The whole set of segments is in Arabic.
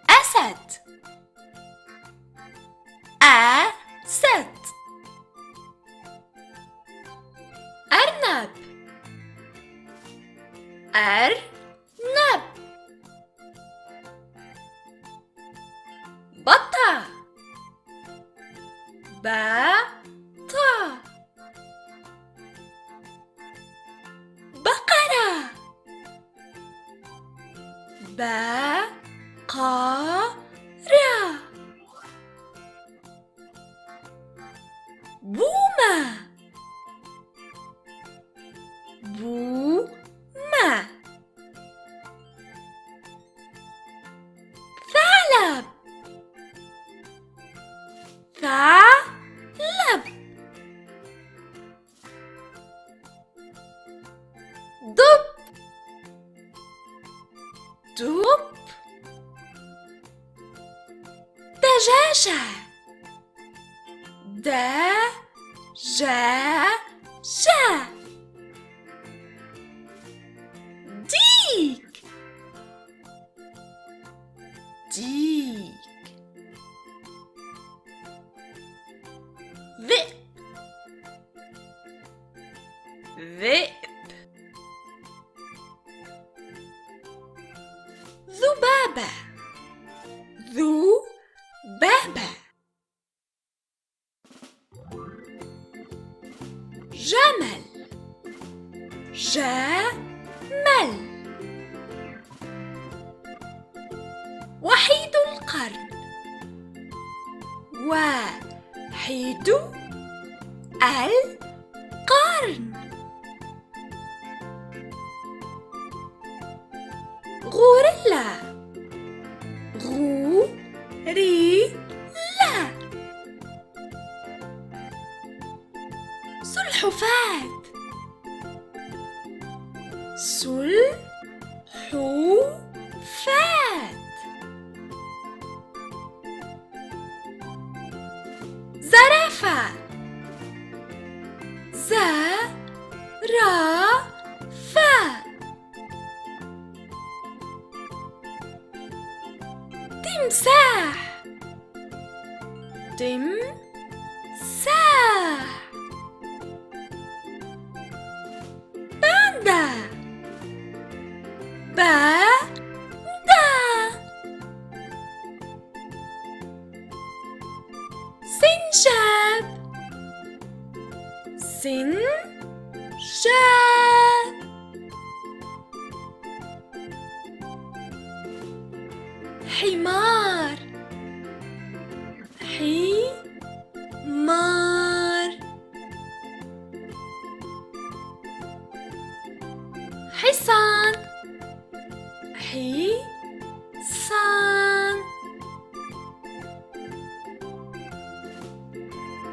أسد. أسد. أرنب. أرنب. بطة. بطة. بقرة. بقرة. بومة. بومة. ثعلب. ثعلب. دب. دب. دجاجة. دجاجة. ديك. ديك. ذئب. ذئب. ذبابة. ذبابة. جمل. جمل. وحيد القرن. وحيد القرن. غوريلا. غوريلا. سلحفاة. سلحفاة. زرافة. زرافة. تمساح. تمساح. باندا. باندا. سنجاب. سنجاب. حمار. حمار. حصان. حصان.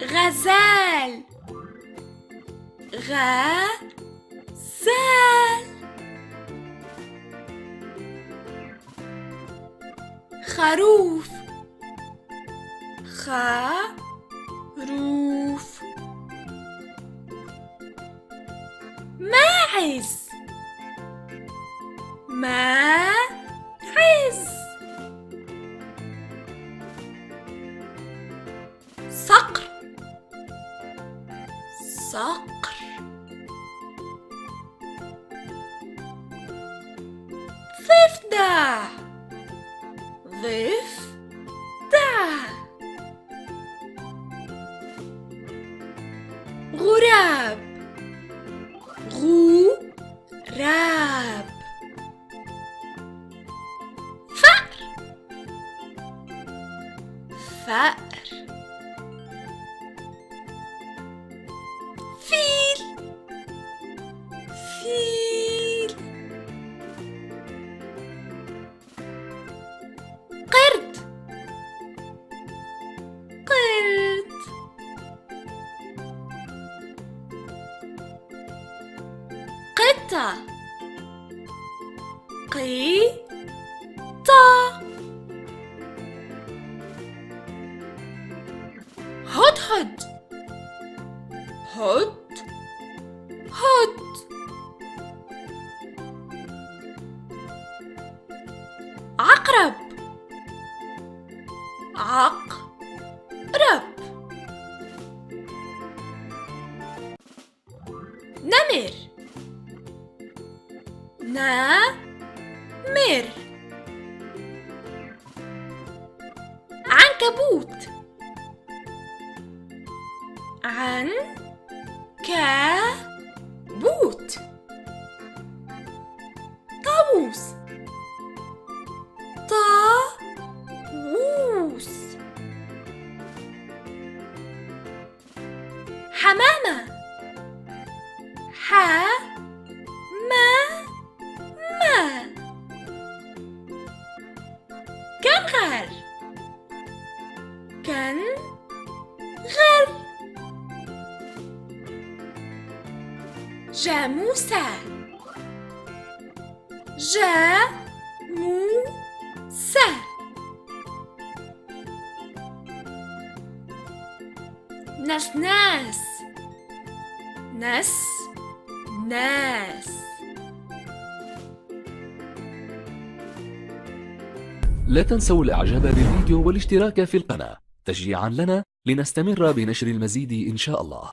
غزال. غزال. خروف. خروف. ماعز. ماعز. صقر. صقر. ضفدع. ضفدع. غراب. غراب. فأر. فأر. فيل. فيل. قرد. قرد. قطة. قطة. هد هد هد. عقرب عقرب. نمر نمر. عنكبوت عنكبوت. طاووس طاووس. حمامة حمامة. كنغر كنغر. جاموسة جاموسة. نسناس نسناس. لا تنسوا الإعجاب بالفيديو والاشتراك في القناة تشجيعا لنا لنستمر بنشر المزيد إن شاء الله.